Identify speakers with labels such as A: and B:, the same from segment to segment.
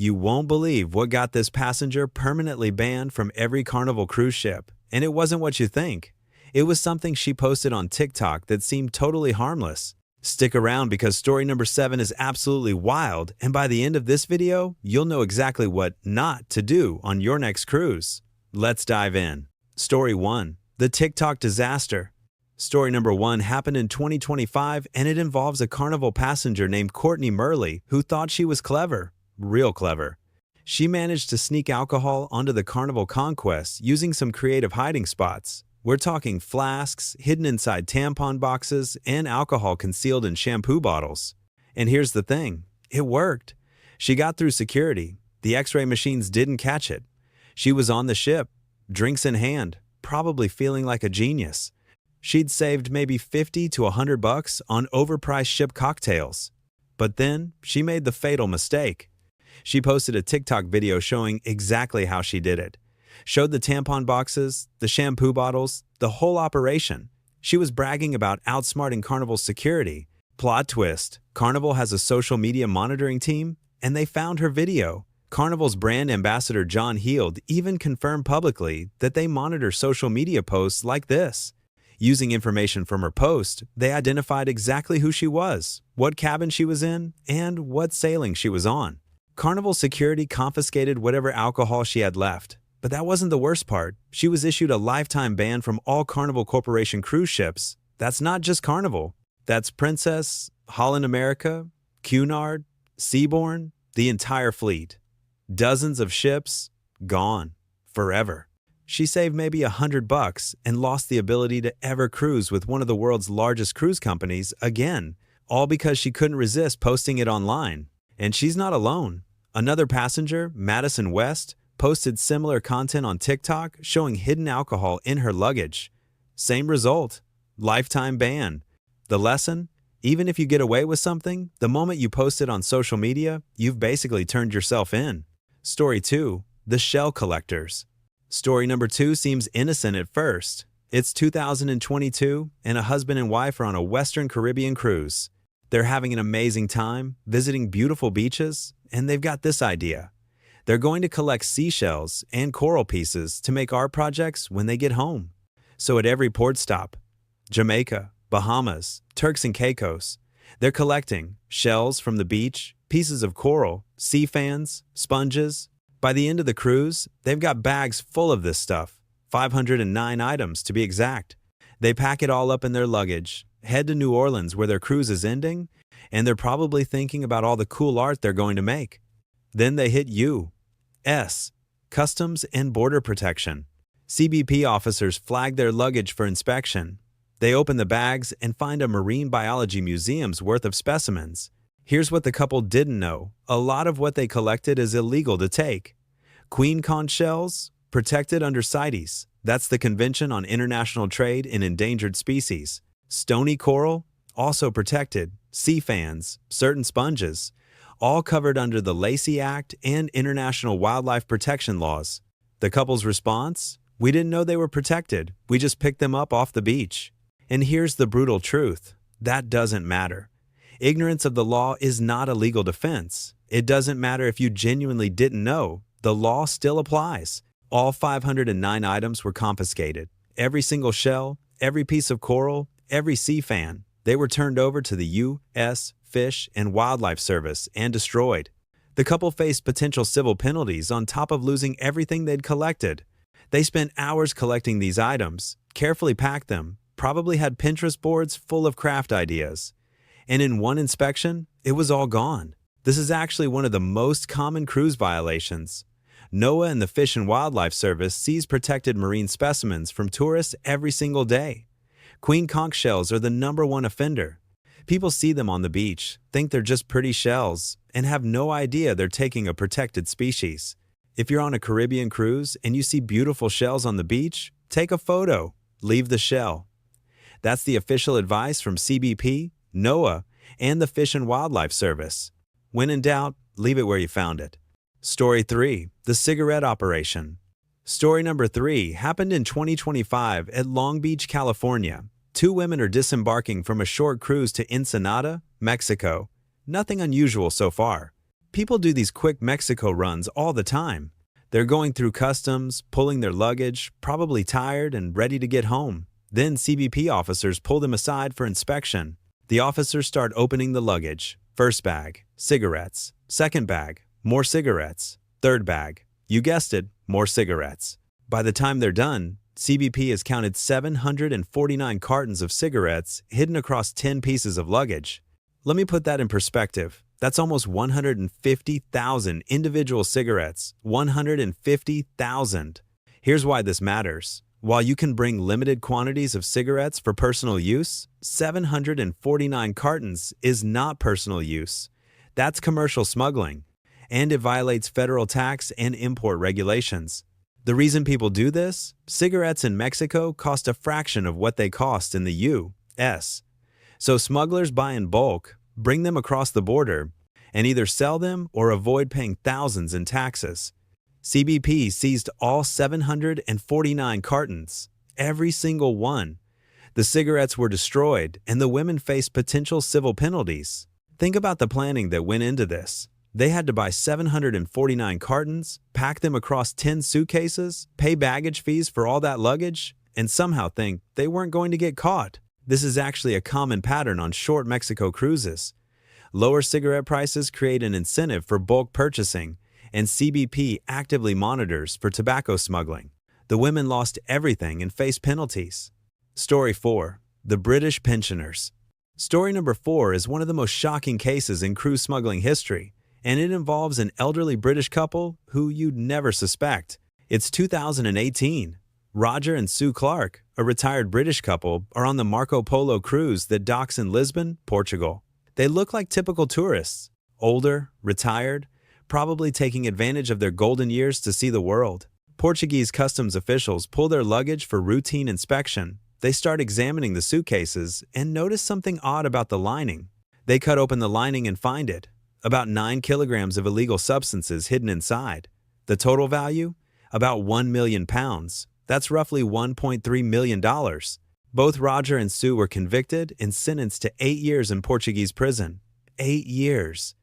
A: You won't believe what got this passenger permanently banned from every Carnival cruise ship. And it wasn't what you think. It was something she posted on TikTok that seemed totally harmless. Stick around because story number 7 is absolutely wild, and by the end of this video, you'll know exactly what not to do on your next cruise. Let's dive in. Story 1. The TikTok Disaster. Story number 1 happened in 2025, and it involves a Carnival passenger named Courtney Murley who thought she was clever. Real clever. She managed to sneak alcohol onto the Carnival Conquest using some creative hiding spots. We're talking flasks hidden inside tampon boxes and alcohol concealed in shampoo bottles. And here's the thing, it worked. She got through security. The X-ray machines didn't catch it. She was on the ship, drinks in hand, probably feeling like a genius. She'd saved maybe $50 to $100 on overpriced ship cocktails. But then she made the fatal mistake. She posted a TikTok video showing exactly how she did it. Showed the tampon boxes, the shampoo bottles, the whole operation. She was bragging about outsmarting Carnival's security. Plot twist, Carnival has a social media monitoring team, and they found her video. Carnival's brand ambassador John Heald even confirmed publicly that they monitor social media posts like this. Using information from her post, they identified exactly who she was, what cabin she was in, and what sailing she was on. Carnival security confiscated whatever alcohol she had left. But that wasn't the worst part. She was issued a lifetime ban from all Carnival Corporation cruise ships. That's not just Carnival. That's Princess, Holland America, Cunard, Seabourn, the entire fleet. Dozens of ships, gone. Forever. She saved maybe $100 and lost the ability to ever cruise with one of the world's largest cruise companies again, all because she couldn't resist posting it online. And she's not alone. Another passenger, Madison West, posted similar content on TikTok showing hidden alcohol in her luggage. Same result, lifetime ban. The lesson? Even if you get away with something, the moment you post it on social media, you've basically turned yourself in. Story 2. The Shell Collectors. Story number 2 seems innocent at first. It's 2022, and a husband and wife are on a Western Caribbean cruise. They're having an amazing time, visiting beautiful beaches, and they've got this idea. They're going to collect seashells and coral pieces to make art projects when they get home. So at every port stop, Jamaica, Bahamas, Turks and Caicos, they're collecting shells from the beach, pieces of coral, sea fans, sponges. By the end of the cruise, they've got bags full of this stuff, 509 items to be exact. They pack it all up in their luggage, head to New Orleans where their cruise is ending, and they're probably thinking about all the cool art they're going to make. Then they hit U.S. Customs and Border Protection. CBP officers flag their luggage for inspection. They open the bags and find a marine biology museum's worth of specimens. Here's what the couple didn't know. A lot of what they collected is illegal to take. Queen conch shells, protected under CITES. That's the Convention on International Trade in Endangered Species. Stony coral, also protected. Sea fans, certain sponges, all covered under the Lacey Act and international wildlife protection laws. The couple's response? We didn't know they were protected. We just picked them up off the beach. And here's the brutal truth. That doesn't matter. Ignorance of the law is not a legal defense. It doesn't matter if you genuinely didn't know. The law still applies. All 509 items were confiscated. Every single shell, every piece of coral, every sea fan. They were turned over to the U.S. Fish and Wildlife Service and destroyed. The couple faced potential civil penalties on top of losing everything they'd collected. They spent hours collecting these items, carefully packed them, probably had Pinterest boards full of craft ideas. And in one inspection, it was all gone. This is actually one of the most common cruise violations. NOAA and the Fish and Wildlife Service seize protected marine specimens from tourists every single day. Queen conch shells are the #1 offender. People see them on the beach, think they're just pretty shells, and have no idea they're taking a protected species. If you're on a Caribbean cruise and you see beautiful shells on the beach, take a photo, leave the shell. That's the official advice from CBP, NOAA, and the Fish and Wildlife Service. When in doubt, leave it where you found it. Story 3. The Cigarette Operation. Story number 3 happened in 2025 at Long Beach, California. 2 women are disembarking from a short cruise to Ensenada, Mexico. Nothing unusual so far. People do these quick Mexico runs all the time. They're going through customs, pulling their luggage, probably tired and ready to get home. Then CBP officers pull them aside for inspection. The officers start opening the luggage. First bag, cigarettes. Second bag, more cigarettes. Third bag, you guessed it, more cigarettes. By the time they're done, CBP has counted 749 cartons of cigarettes hidden across 10 pieces of luggage. Let me put that in perspective. That's almost 150,000 individual cigarettes. 150,000. Here's why this matters. While you can bring limited quantities of cigarettes for personal use, 749 cartons is not personal use. That's commercial smuggling, and it violates federal tax and import regulations. The reason people do this? Cigarettes in Mexico cost a fraction of what they cost in the U.S. So smugglers buy in bulk, bring them across the border, and either sell them or avoid paying thousands in taxes. CBP seized all 749 cartons, every single one. The cigarettes were destroyed, and the women faced potential civil penalties. Think about the planning that went into this. They had to buy 749 cartons, pack them across 10 suitcases, pay baggage fees for all that luggage, and somehow think they weren't going to get caught. This is actually a common pattern on short Mexico cruises. Lower cigarette prices create an incentive for bulk purchasing, and CBP actively monitors for tobacco smuggling. The women lost everything and faced penalties. Story 4. The British Pensioners. Story number 4 is one of the most shocking cases in cruise smuggling history, and it involves an elderly British couple who you'd never suspect. It's 2018. Roger and Sue Clark, a retired British couple, are on the Marco Polo cruise that docks in Lisbon, Portugal. They look like typical tourists, older, retired, probably taking advantage of their golden years to see the world. Portuguese customs officials pull their luggage for routine inspection. They start examining the suitcases and notice something odd about the lining. They cut open the lining and find it. About 9 kilograms of illegal substances hidden inside. The total value? About £1 million. That's roughly $1.3 million. Both Roger and Sue were convicted and sentenced to 8 years in Portuguese prison. 8 years.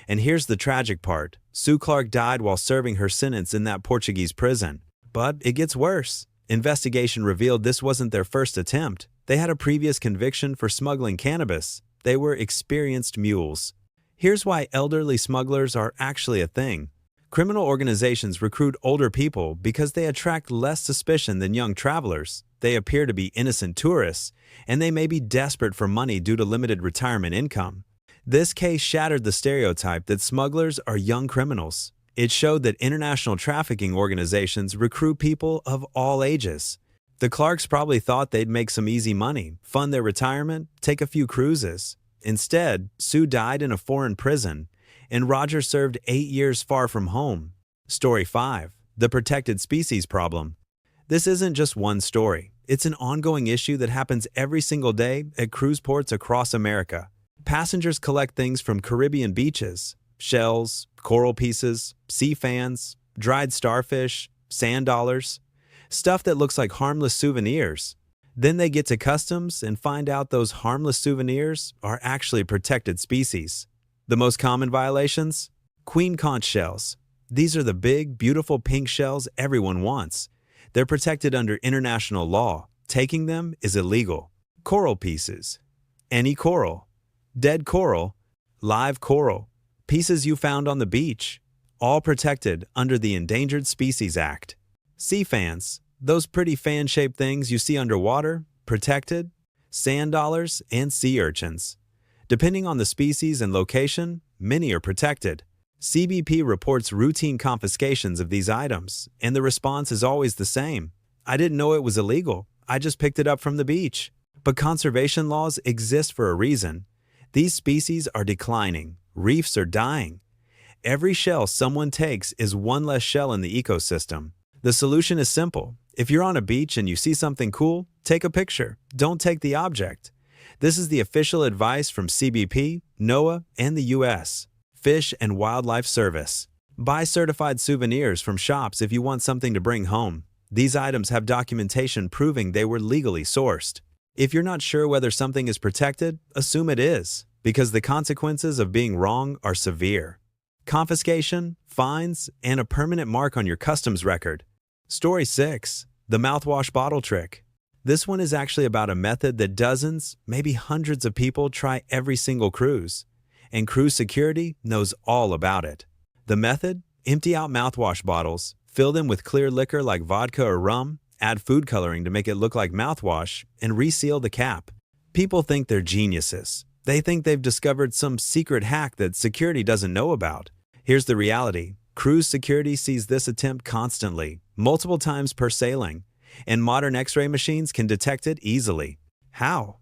A: And here's the tragic part. Sue Clark died while serving her sentence in that Portuguese prison. But it gets worse. Investigation revealed this wasn't their first attempt. They had a previous conviction for smuggling cannabis. They were experienced mules. Here's why elderly smugglers are actually a thing. Criminal organizations recruit older people because they attract less suspicion than young travelers. They appear to be innocent tourists, and they may be desperate for money due to limited retirement income. This case shattered the stereotype that smugglers are young criminals. It showed that international trafficking organizations recruit people of all ages. The Clarks probably thought they'd make some easy money, fund their retirement, take a few cruises. Instead, Sue died in a foreign prison, and Roger served 8 years far from home. Story 5. The Protected Species Problem. This isn't just one story. It's an ongoing issue that happens every single day at cruise ports across America. Passengers collect things from Caribbean beaches: shells, coral pieces, sea fans, dried starfish, sand dollars, stuff that looks like harmless souvenirs. Then they get to customs and find out those harmless souvenirs are actually protected species. The most common violations? Queen conch shells. These are the big, beautiful pink shells everyone wants. They're protected under international law. Taking them is illegal. Coral pieces. Any coral. Dead coral. Live coral. Pieces you found on the beach. All protected under the Endangered Species Act. Sea fans. Those pretty fan-shaped things you see underwater, protected. Sand dollars and sea urchins. Depending on the species and location, many are protected. CBP reports routine confiscations of these items, and the response is always the same. I didn't know it was illegal. I just picked it up from the beach. But conservation laws exist for a reason. These species are declining. Reefs are dying. Every shell someone takes is one less shell in the ecosystem. The solution is simple. If you're on a beach and you see something cool, take a picture. Don't take the object. This is the official advice from CBP, NOAA, and the U.S. Fish and Wildlife Service. Buy certified souvenirs from shops if you want something to bring home. These items have documentation proving they were legally sourced. If you're not sure whether something is protected, assume it is, because the consequences of being wrong are severe. confiscation, fines, and a permanent mark on your customs record. Story 6. The mouthwash bottle trick. This one is actually about a method that dozens, maybe hundreds of people try every single cruise, and cruise security knows all about it. The method? Empty out mouthwash bottles, fill them with clear liquor like vodka or rum, add food coloring to make it look like mouthwash, and reseal the cap. People think they're geniuses. They think they've discovered some secret hack that security doesn't know about. Here's the reality. Cruise security sees this attempt constantly, multiple times per sailing, and modern X-ray machines can detect it easily. How?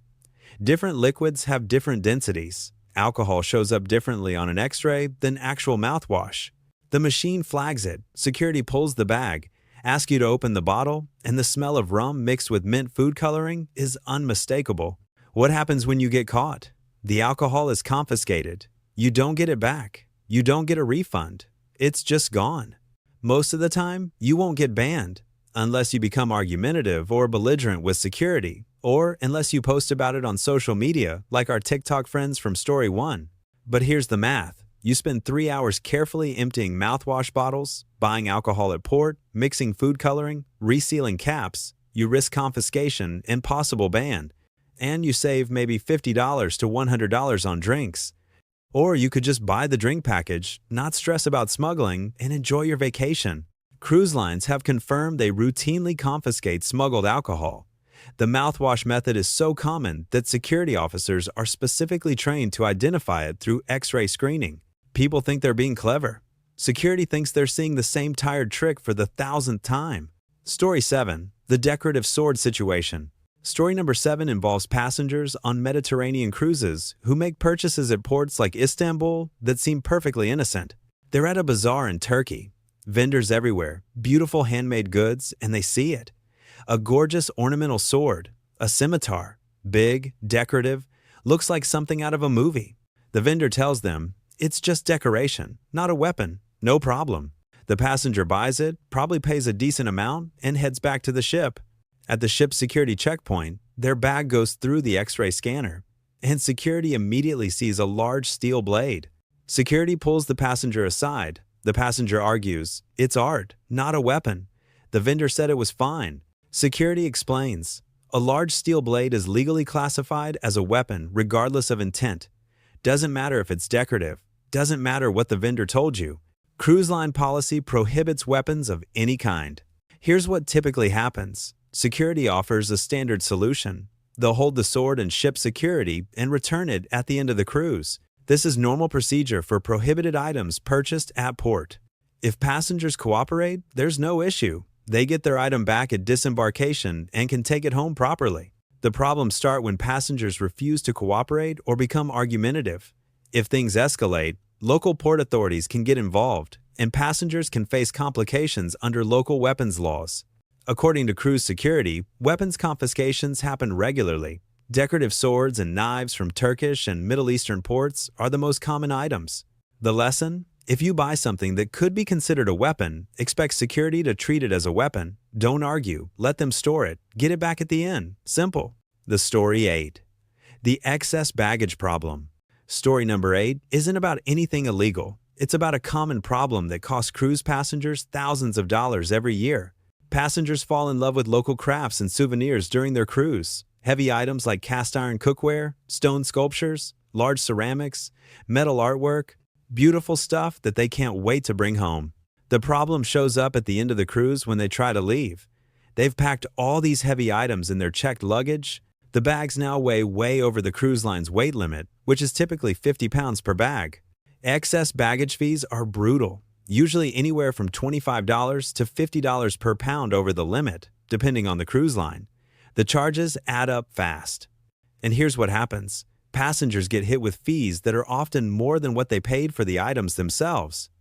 A: Different liquids have different densities. Alcohol shows up differently on an X-ray than actual mouthwash. The machine flags it, security pulls the bag, asks you to open the bottle, and the smell of rum mixed with mint food coloring is unmistakable. What happens when you get caught? The alcohol is confiscated. You don't get it back. You don't get a refund. It's just gone. Most of the time, you won't get banned, unless you become argumentative or belligerent with security, or unless you post about it on social media like our TikTok friends from Story 1. But here's the math. You spend 3 hours carefully emptying mouthwash bottles, buying alcohol at port, mixing food coloring, resealing caps, you risk confiscation and possible ban, and you save maybe $50 to $100 on drinks. Or you could just buy the drink package, not stress about smuggling, and enjoy your vacation. Cruise lines have confirmed they routinely confiscate smuggled alcohol. The mouthwash method is so common that security officers are specifically trained to identify it through X-ray screening. People think they're being clever. Security thinks they're seeing the same tired trick for the 1,000th time. Story 7. The decorative sword situation. Story number 7 involves passengers on Mediterranean cruises who make purchases at ports like Istanbul that seem perfectly innocent. They're at a bazaar in Turkey. Vendors everywhere, beautiful handmade goods, and they see it. A gorgeous ornamental sword, a scimitar, big, decorative, looks like something out of a movie. The vendor tells them, it's just decoration, not a weapon, no problem. The passenger buys it, probably pays a decent amount, and heads back to the ship. At the ship's security checkpoint, their bag goes through the X-ray scanner, and security immediately sees a large steel blade. Security pulls the passenger aside. The passenger argues, it's art, not a weapon. The vendor said it was fine. Security explains, a large steel blade is legally classified as a weapon regardless of intent. Doesn't matter if it's decorative. Doesn't matter what the vendor told you. Cruise line policy prohibits weapons of any kind. Here's what typically happens. Security offers a standard solution. They'll hold the sword and ship security and return it at the end of the cruise. This is normal procedure for prohibited items purchased at port. If passengers cooperate, there's no issue. They get their item back at disembarkation and can take it home properly. The problems start when passengers refuse to cooperate or become argumentative. If things escalate, local port authorities can get involved, and passengers can face complications under local weapons laws. According to cruise security, weapons confiscations happen regularly. Decorative swords and knives from Turkish and Middle Eastern ports are the most common items. The lesson? If you buy something that could be considered a weapon, expect security to treat it as a weapon. Don't argue. Let them store it. Get it back at the end. Simple. The story 8. The excess baggage problem. Story number 8 isn't about anything illegal. It's about a common problem that costs cruise passengers thousands of dollars every year. Passengers fall in love with local crafts and souvenirs during their cruise. Heavy items like cast iron cookware, stone sculptures, large ceramics, metal artwork, beautiful stuff that they can't wait to bring home. The problem shows up at the end of the cruise when they try to leave. They've packed all these heavy items in their checked luggage. The bags now weigh way over the cruise line's weight limit, which is typically 50 pounds per bag. Excess baggage fees are brutal, usually anywhere from $25 to $50 per pound over the limit, depending on the cruise line. The charges add up fast. And here's what happens. Passengers get hit with fees that are often more than what they paid for the items themselves.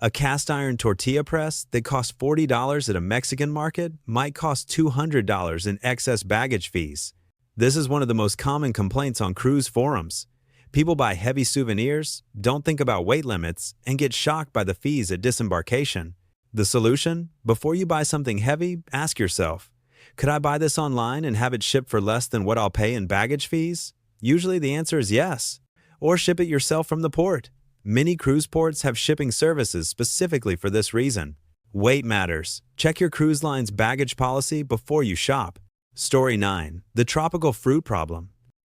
A: A cast iron tortilla press that costs $40 at a Mexican market might cost $200 in excess baggage fees. This is one of the most common complaints on cruise forums. People buy heavy souvenirs, don't think about weight limits, and get shocked by the fees at disembarkation. The solution? Before you buy something heavy, ask yourself, could I buy this online and have it shipped for less than what I'll pay in baggage fees? Usually the answer is yes. Or ship it yourself from the port. Many cruise ports have shipping services specifically for this reason. Weight matters. Check your cruise line's baggage policy before you shop. Story 9. The tropical fruit problem.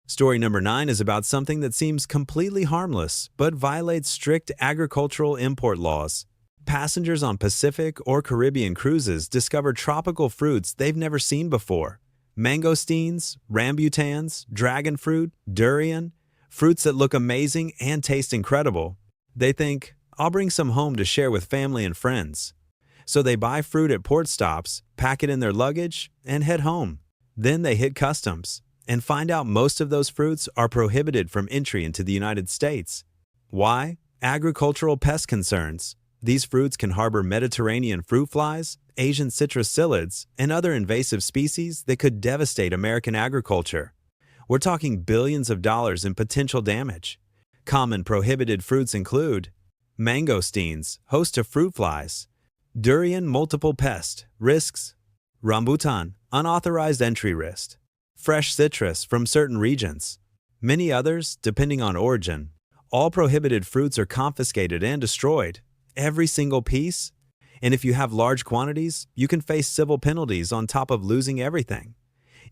A: Story number 9 is about something that seems completely harmless but violates strict agricultural import laws. Passengers on Pacific or Caribbean cruises discover tropical fruits they've never seen before. Mangosteens, rambutans, dragon fruit, durian, fruits that look amazing and taste incredible. They think, I'll bring some home to share with family and friends. So they buy fruit at port stops, pack it in their luggage, and head home. Then they hit customs and find out most of those fruits are prohibited from entry into the United States. Why? Agricultural pest concerns. These fruits can harbor Mediterranean fruit flies, Asian citrus psyllids, and other invasive species that could devastate American agriculture. We're talking billions of dollars in potential damage. Common prohibited fruits include mangosteens, host to fruit flies; durian, multiple pest, risks; rambutan, unauthorized entry risk; fresh citrus from certain regions; many others, depending on origin. All prohibited fruits are confiscated and destroyed, every single piece. And if you have large quantities, you can face civil penalties on top of losing everything.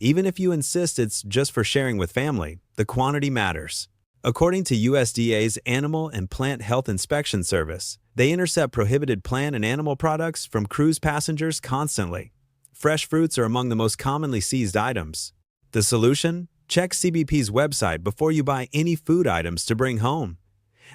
A: Even if you insist it's just for sharing with family, the quantity matters. According to USDA's Animal and Plant Health Inspection Service, they intercept prohibited plant and animal products from cruise passengers constantly. Fresh fruits are among the most commonly seized items. The solution? Check CBP's website before you buy any food items to bring home.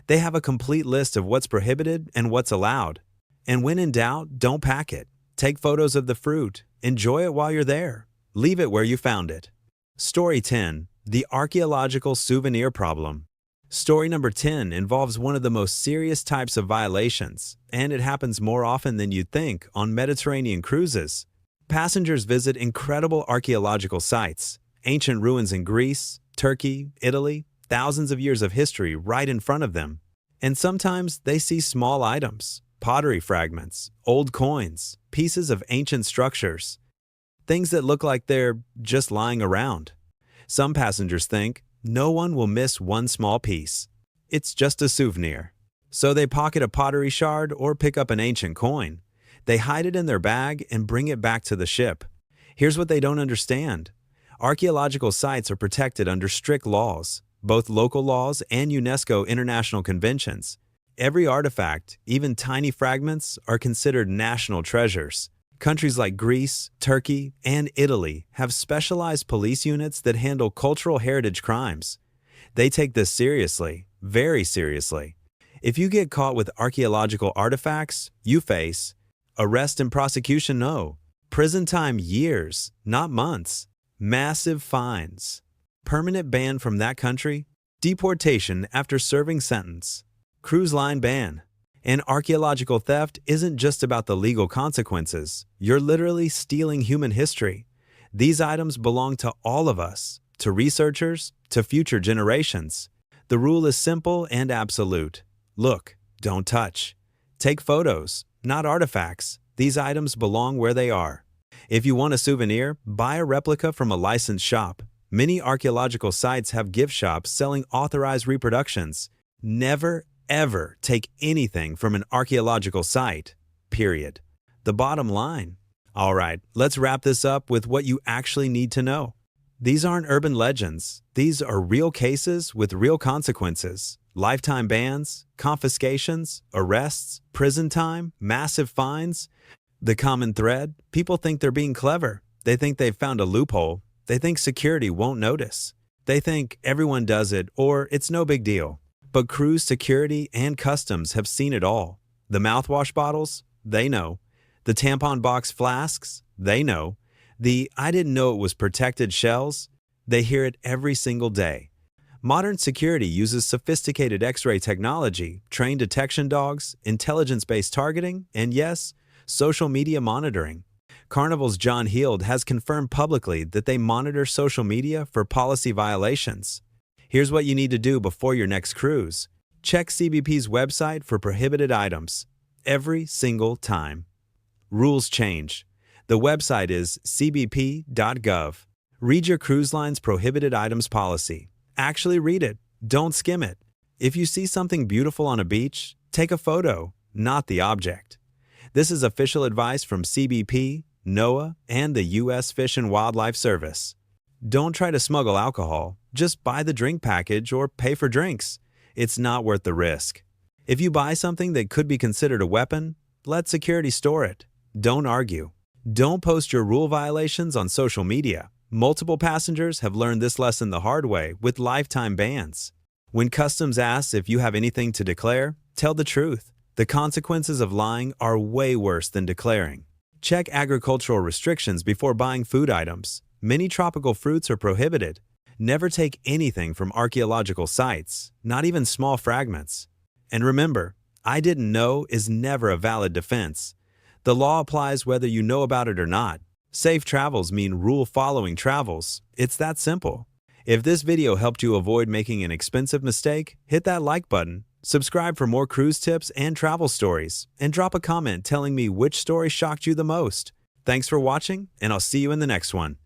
A: They have a complete list of what's prohibited and what's allowed. And when in doubt, don't pack it. Take photos of the fruit. Enjoy it while you're there. Leave it where you found it. Story 10. The archaeological souvenir problem. Story number 10 involves one of the most serious types of violations, and it happens more often than you'd think on Mediterranean cruises. Passengers visit incredible archaeological sites, ancient ruins in Greece, Turkey, Italy, thousands of years of history right in front of them. And sometimes they see small items, pottery fragments, old coins, pieces of ancient structures, things that look like they're just lying around. Some passengers think, no one will miss one small piece. It's just a souvenir. So they pocket a pottery shard or pick up an ancient coin. They hide it in their bag and bring it back to the ship. Here's what they don't understand. Archaeological sites are protected under strict laws, both local laws and UNESCO international conventions. Every artifact, even tiny fragments, are considered national treasures. Countries like Greece, Turkey, and Italy have specialized police units that handle cultural heritage crimes. They take this seriously, very seriously. If you get caught with archaeological artifacts, you face arrest and prosecution, no. Prison time years, not months. Massive fines. Permanent ban from that country. Deportation after serving sentence. Cruise line ban. And archaeological theft isn't just about the legal consequences. You're literally stealing human history. These items belong to all of us, to researchers, to future generations. The rule is simple and absolute. Look, don't touch. Take photos, not artifacts. These items belong where they are. If you want a souvenir, buy a replica from a licensed shop. Many archaeological sites have gift shops selling authorized reproductions. Never, ever take anything from an archaeological site, period. The bottom line. All right, let's wrap this up with what you actually need to know. These aren't urban legends. These are real cases with real consequences. Lifetime bans, confiscations, arrests, prison time, massive fines. The common thread? People think they're being clever. They think they've found a loophole. They think security won't notice. They think everyone does it or it's no big deal. But cruise security and customs have seen it all. The mouthwash bottles? They know. The tampon box flasks? They know. The I didn't know it was protected shells? They hear it every single day. Modern security uses sophisticated X-ray technology, trained detection dogs, intelligence-based targeting, and yes, social media monitoring. Carnival's John Heald has confirmed publicly that they monitor social media for policy violations. Here's what you need to do before your next cruise. Check CBP's website for prohibited items. Every single time. Rules change. The website is cbp.gov. Read your cruise line's prohibited items policy. Actually read it. Don't skim it. If you see something beautiful on a beach, take a photo, not the object. This is official advice from CBP, NOAA, and the U.S. Fish and Wildlife Service. Don't try to smuggle alcohol. Just buy the drink package or pay for drinks. It's not worth the risk. If you buy something that could be considered a weapon, let security store it. Don't argue. Don't post your rule violations on social media. Multiple passengers have learned this lesson the hard way with lifetime bans. When customs asks if you have anything to declare, tell the truth. The consequences of lying are way worse than declaring. Check agricultural restrictions before buying food items. Many tropical fruits are prohibited. Never take anything from archaeological sites, not even small fragments. And remember, I didn't know is never a valid defense. The law applies whether you know about it or not. Safe travels mean rule-following travels. It's that simple. If this video helped you avoid making an expensive mistake, hit that like button. Subscribe for more cruise tips and travel stories, and drop a comment telling me which story shocked you the most. Thanks for watching, and I'll see you in the next one.